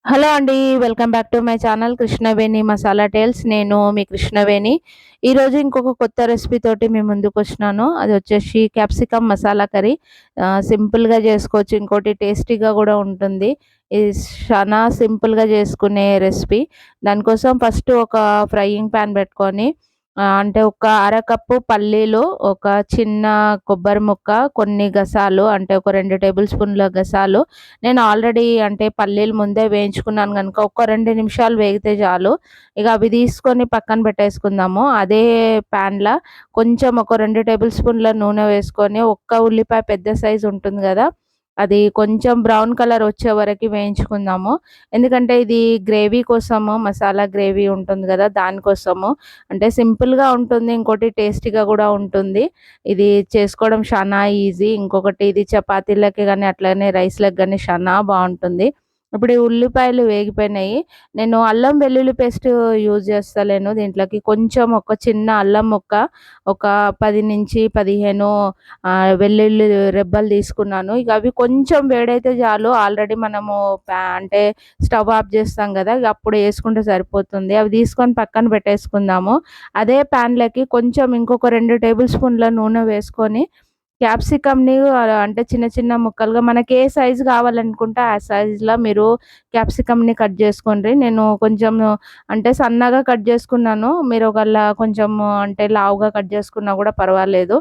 Hello అండి. Welcome back to my channel Krishnaveni masala tales. నేను మీ కృష్ణవేణి. ఈరోజు ఇంకొక కొత్త రెసిపీ తోటి మీ ముందుకొచ్చినాను. అదొచ్చేసి క్యాప్సికమ్ మసాలా కర్రీ. సింపుల్‌గా చేసుకోవచ్చు. ఇంకోటి టేస్టీగా గూడా ఉంటుంది. ఇది చానా సింపుల్‌గా చేసుకునే రెసిపీ. దానికోసం ఫస్ట్ ఒక ఫ్రైయింగ్ పాన్ పెట్టుకొని అంటే ఒక అరకప్పు పల్లీలు, ఒక చిన్న కొబ్బరి ముక్క, కొన్ని గసాలు అంటే ఒక 2 టేబుల్ స్పూన్‌ల గసాలు. నేను ఆల్రెడీ అంటే పల్లీలు ముందే వేయించుకున్నాను గనుక ఒక 2 నిమిషాలు వేగితే చాలు. ఇక అవి తీసుకొని పక్కన పెట్టేసుకుందాము. అదే ప్యాన్‌ల కొంచెం ఒక 2 టేబుల్ స్పూన్‌ల నూనె వేసుకొని, ఒక్క ఉల్లిపాయ పెద్ద సైజ్ ఉంటుంది గదా! అది కొంచెం బ్రౌన్ కలర్ వచ్చే వరకి వేయించుకుందాము. ఎందుకంటే ఇది గ్రేవీ కోసము, మసాలా గ్రేవీ ఉంటుంది గదా! దానికోసము. అంటే సింపుల్‌గా ఉంటుంది. ఇంకోటి టేస్టీగా గూడా ఉంటుంది. ఇది చేసుకోవడం శానా ఈజీ. ఇంకొకటి ఇది చపాతీలకి గానీ, అట్లనే రైస్‌లకి గానీ శానా బావుంటుంది. ఇప్పుడు ఈ ఉల్లిపాయలు వేగిపోయినాయి. నేను అల్లం వెల్లుల్లి పేస్ట్ యూజ్ చేస్తలేను దీంట్లోకి. కొంచెం ఒక చిన్న అల్లం ముక్క, ఒక 10-15 వెల్లుల్లి రెబ్బలు తీసుకున్నాను. ఇక అవి కొంచెం వేడైతే చాలు. ఆల్రెడీ మనము అంటే స్టవ్ ఆఫ్ చేస్తాం గదా! ఇగ అప్పుడు యేసుకుంటే సరిపోతుంది. అవి తీసుకొని పక్కన పెట్టేసుకుందాము. అదే ప్యాన్‌లోకి కొంచెం ఇంకొక 2 టేబుల్ స్పూన్‌ల నూనె వేసుకొని, క్యాప్సికమ్‌ని అంటే చిన్న చిన్న ముక్కలుగా మనకి ఏ సైజు కావాలనుకుంటే ఆ సైజులో మీరు క్యాప్సికమ్‌ని కట్ చేసుకోండి. నేను కొంచెం అంటే సన్నగా కట్ చేసుకున్నాను. మీరు ఒకవేళ కొంచెం అంటే లావుగా కట్ చేసుకున్నా కూడా పర్వాలేదు.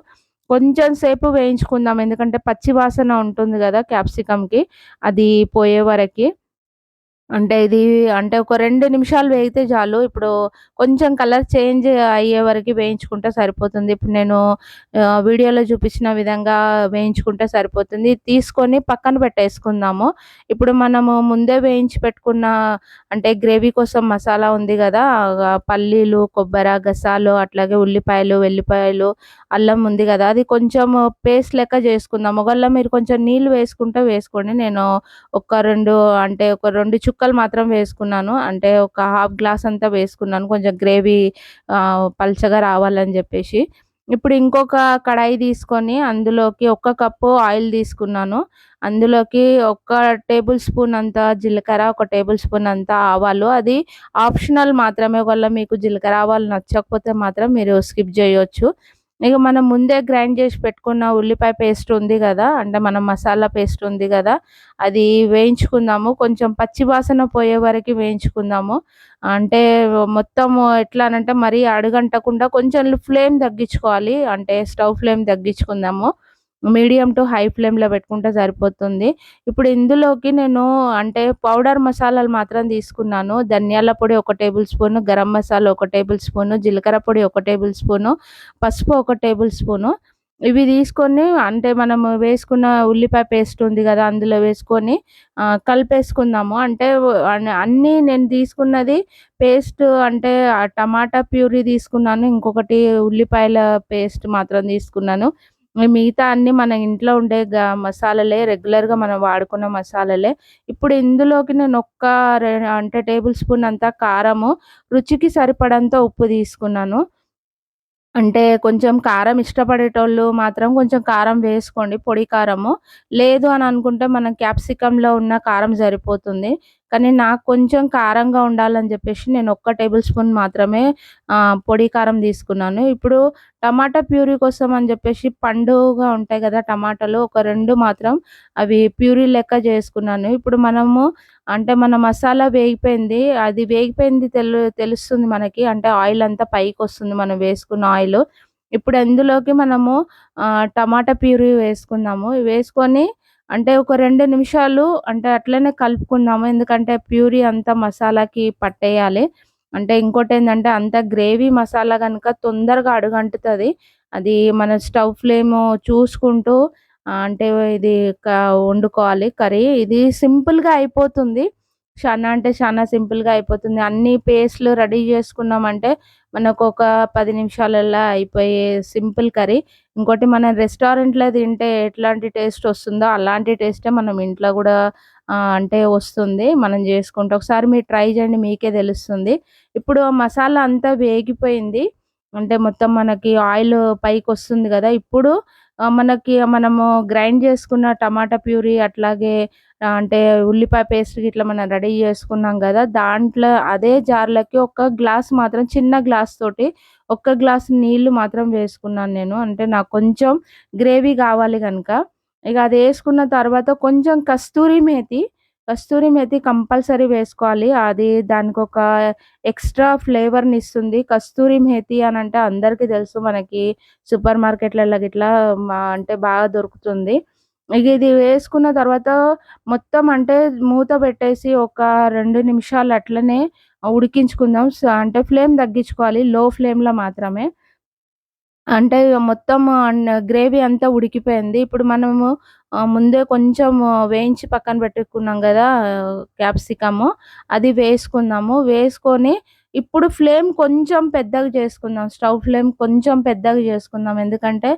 కొంచెం సేపు వేయించుకుందాం. ఎందుకంటే పచ్చి వాసన ఉంటుంది గదా! క్యాప్సికమ్‌కి. అది పోయే వరకి. అంటే ఇది అంటే ఒక 2 నిమిషాలు వేగితే చాలు. ఇప్పుడు కొంచెం కలర్ చేంజ్ అయ్యే వరకి వేయించుకుంటే సరిపోతుంది. ఇప్పుడు నేను వీడియోలో చూపించిన విధంగా వేయించుకుంటే సరిపోతుంది. తీసుకొని పక్కన పెట్టేసుకుందాము. ఇప్పుడు మనము ముందే వేయించి పెట్టుకున్న అంటే గ్రేవీ కోసం మసాలా ఉంది గదా! పల్లీలు, కొబ్బర, గసాలు, అట్లాగే ఉల్లిపాయలు, వెల్లిపాయలు, అల్లం ఉంది గదా! అది కొంచెం పేస్ట్ లెక్క చేసుకుందాం. ఒకవేళ మీరు కొంచెం నీళ్ళు వేసుకుంటే వేసుకోండి. నేను ఒక 2 చుక్కలు మాత్రం వేసుకున్నాను. అంటే ఒక హాఫ్ గ్లాస్ అంతా వేసుకున్నాను. కొంచెం గ్రేవీ పల్చగా రావాలని జెప్పేసి. ఇప్పుడు ఇంకొక కడాయి తీసుకొని అందులోకి ఒక కప్పు ఆయిల్ తీసుకున్నాను. అందులోకి ఒక టేబుల్ స్పూన్ అంత జీలకర్ర, ఒక టేబుల్ స్పూన్ అంత ఆవాలు. అది ఆప్షనల్ మాత్రమే. ఒకవేళ మీకు జీలకర్ర, ఆవాలు నచ్చకపోతే మాత్రం మీరు స్కిప్ జేయొచ్చు. ఇగ మనం ముందే గ్రైండ్ జేసి పెట్టుకున్న ఉల్లిపాయ పేస్ట్ ఉంది గదా! అంటే మనం మసాలా పేస్ట్ ఉంది గదా! అది వేయించుకుందాము. కొంచెం పచ్చి వాసన పోయే వరకి వేయించుకుందాము. అంటే మొత్తము ఎట్లా అనంటే మరీ అడుగంటకుండా కొంచెం ఫ్లేమ్ తగ్గించుకోవాలి. అంటే స్టవ్ ఫ్లేమ్ తగ్గించుకుందాము. మీడియం టు హై ఫ్లేమ్‌లో పెట్టుకుంటే సరిపోతుంది. ఇప్పుడు ఇందులోకి నేను అంటే పౌడర్ మసాలాలు మాత్రం తీసుకున్నాను. ధనియాల పొడి ఒక టేబుల్ స్పూను, గరం మసాలా ఒక టేబుల్ స్పూను, జీలకర్ర పొడి ఒక టేబుల్ స్పూను, పసుపు ఒక టేబుల్ స్పూను. ఇవి తీసుకొని అంటే మనము వేసుకున్న ఉల్లిపాయ పేస్ట్ ఉంది గదా! అందులో వేసుకొని కలిపేసుకుందాము. అంటే అన్నీ నేను తీసుకున్నది పేస్ట్ అంటే టమాటా ప్యూరీ తీసుకున్నాను. ఇంకొకటి ఉల్లిపాయల పేస్ట్ మాత్రం తీసుకున్నాను. మిగతా అన్నీ మన ఇంట్లో ఉండే మసాలాలే, రెగ్యులర్‌గా మనం వాడుకున్న మసాలాలే. ఇప్పుడు ఇందులోకి నేను అంటే టేబుల్ స్పూన్ అంతా కారము, రుచికి సరిపడంత ఉప్పు తీసుకున్నాను. అంటే కొంచెం కారం ఇష్టపడేటోళ్ళు మాత్రం కొంచెం కారం వేసుకోండి. పొడి కారము. లేదు అని అనుకుంటే మనం క్యాప్సికమ్‌లో ఉన్న కారం సరిపోతుంది. కానీ నాకు కొంచెం కారంగా ఉండాలని జెప్పేసి నేను ఒక్క టేబుల్ స్పూన్ మాత్రమే పొడి కారం తీసుకున్నాను. ఇప్పుడు టమాటా ప్యూరీ కోసం అని జెప్పేసి పండుగా ఉంటాయి గదా! టమాటాలు ఒక 2 మాత్రం అవి ప్యూరీ లెక్క చేసుకున్నాను. ఇప్పుడు మనము అంటే మన మసాలా వేగిపోయింది. అది వేగిపోయింది తెలుస్తుంది మనకి. అంటే ఆయిల్ అంతా పైకొస్తుంది మనం వేసుకున్న ఆయిలు. ఇప్పుడు అందులోకి మనము టమాటా ప్యూరీ వేసుకుందాము. వేసుకొని అంటే ఒక 2 నిమిషాలు అంటే అట్లనే కలుపుకుందాము. ఎందుకంటే ప్యూరీ అంతా మసాలాకి పట్టేయాలి. అంటే ఇంకోటేందంటే అంత గ్రేవీ మసాలా గనుక తొందరగా అడుగంటుతది. అది మన స్టవ్ ఫ్లేము చూసుకుంటూ అంటే ఇది క వండుకోవాలి కర్రీ. ఇది సింపుల్‌గా అయిపోతుంది. చానా అంటే చానా సింపుల్‌గా అయిపోతుంది. అన్ని పేస్ట్‌లు రెడీ చేసుకున్నామంటే మనకొక 10 నిమిషాలల్లా అయిపోయే సింపుల్ కర్రీ. ఇంకోటి మనం రెస్టారెంట్‌లో తింటే ఎట్లాంటి టేస్ట్ వస్తుందో అలాంటి టేస్టే మనం ఇంట్లో గూడా అంటే వస్తుంది. మనం జేసుకుంటే. ఒకసారి మీరు ట్రై చేయండి మీకే తెలుస్తుంది. ఇప్పుడు ఆ మసాలా అంతా వేగిపోయింది. అంటే మొత్తం మనకి ఆయిల్ పైకొస్తుంది గదా! ఇప్పుడు మనము గ్రైండ్ చేసుకున్న టమాటా ప్యూరీ అట్లాగే అంటే ఉల్లిపాయ పేస్ట్ ఇట్లా మనం రెడీ చేసుకున్నాం కదా, దాంట్లో అదే జార్లకి ఒక గ్లాస్ మాత్రం, చిన్న గ్లాస్ తోటి ఒక్క గ్లాస్ నీళ్లు మాత్రం వేసుకున్నాను నేను. అంటే నాకు కొంచెం గ్రేవీ కావాలి కనుక. ఇక అది వేసుకున్న తర్వాత కొంచెం కస్తూరి మేతి కంపల్సరీ వేసుకోవాలి. అది దానికొక ఎక్స్‌ట్రా ఫ్లేవర్‌నిస్తుంది. కస్తూరి మేతి అనంటే అందరికీ తెలుసు, మనకి సూపర్ మార్కెట్‌లలో గిట్లా అంటే బాగా దొరుకుతుంది. ఇగ ఇది వేసుకున్న తర్వాత మొత్తం అంటే మూత పెట్టేసి ఒక 2 నిమిషాలు అట్లనే ఉడికించుకుందాం. అంటే ఫ్లేమ్ తగ్గించుకోవాలి. లో ఫ్లేమ్‌లో మాత్రమే. అంటే మొత్తం గ్రేవీ అంతా ఉడికిపోయింది. ఇప్పుడు మనము ముందే కొంచెం వేయించి పక్కన పెట్టుకున్నాం గదా క్యాప్సికము, అది వేసుకుందాము. వేసుకొని ఇప్పుడు ఫ్లేమ్ కొంచెం పెద్దగా చేసుకుందాం. స్టవ్ ఫ్లేమ్ కొంచెం పెద్దగా చేసుకుందాం. ఎందుకంటే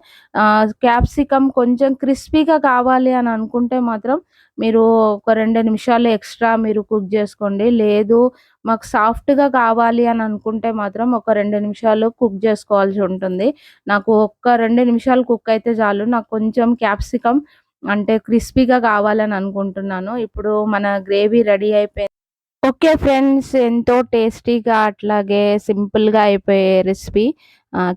క్యాప్సికమ్ కొంచెం క్రిస్పీగా కావాలి అని అనుకుంటే మాత్రం మీరు ఒక 2 నిమిషాలు ఎక్స్‌ట్రా మీరు కుక్ చేసుకోండి. లేదు మాకు సాఫ్ట్‌గా కావాలి అని అనుకుంటే మాత్రం ఒక 2 నిమిషాలు కుక్ చేసుకోవాల్సి ఉంటుంది. నాకు ఒక్క 2 నిమిషాలు కుక్ అయితే చాలు. నాకు కొంచెం క్యాప్సికమ్ అంటే క్రిస్పీగా కావాలని అనుకుంటున్నాను. ఇప్పుడు మన గ్రేవీ రెడీ అయిపోయింది. ఓకే ఫ్రెండ్స్, ఎంతో టేస్టీగా అట్లాగే సింపుల్‌గా అయిపోయే రెసిపీ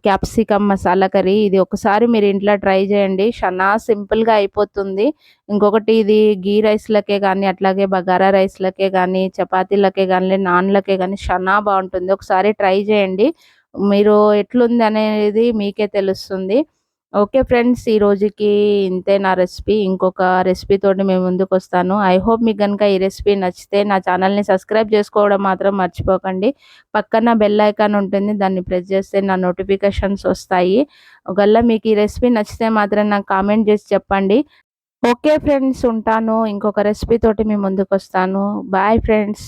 క్యాప్సికమ్ మసాలా కర్రీ. ఇది ఒకసారి మీరు ఇంట్లో ట్రై చేయండి. షనా సింపుల్‌గా అయిపోతుంది. ఇంకొకటి ఇది ఘీ రైస్‌లకే గానీ, అట్లాగే బగారా రైస్‌లకే గానీ, చపాతీలకే గానీ, నాన్‌లకే గానీ షనా బావుంటుంది. ఒకసారి ట్రై చేయండి. మీరు ఎట్లుందనేది మీకే తెలుస్తుంది. ఓకే ఫ్రెండ్స్, ఈ రోజుకి ఇంతే నా రెసిపీ. ఇంకొక రెసిపీతోటి మీ ముందుకొస్తాను. ఐ హోప్ మీకు గనుక ఈ రెసిపీ నచ్చితే నా ఛానల్‌ని సబ్స్క్రైబ్ చేసుకోవడం మాత్రం మర్చిపోకండి. పక్కన బెల్ ఐకాన్ ఉంటుంది. దాన్ని ప్రెస్ చేస్తే నా నోటిఫికేషన్స్ వస్తాయి. ఒకవేళ మీకు ఈ రెసిపీ నచ్చితే మాత్రం నాకు కామెంట్ చేసి చెప్పండి. ఓకే ఫ్రెండ్స్, ఉంటాను. ఇంకొక రెసిపీతోటి మీ ముందుకొస్తాను. Bye friends.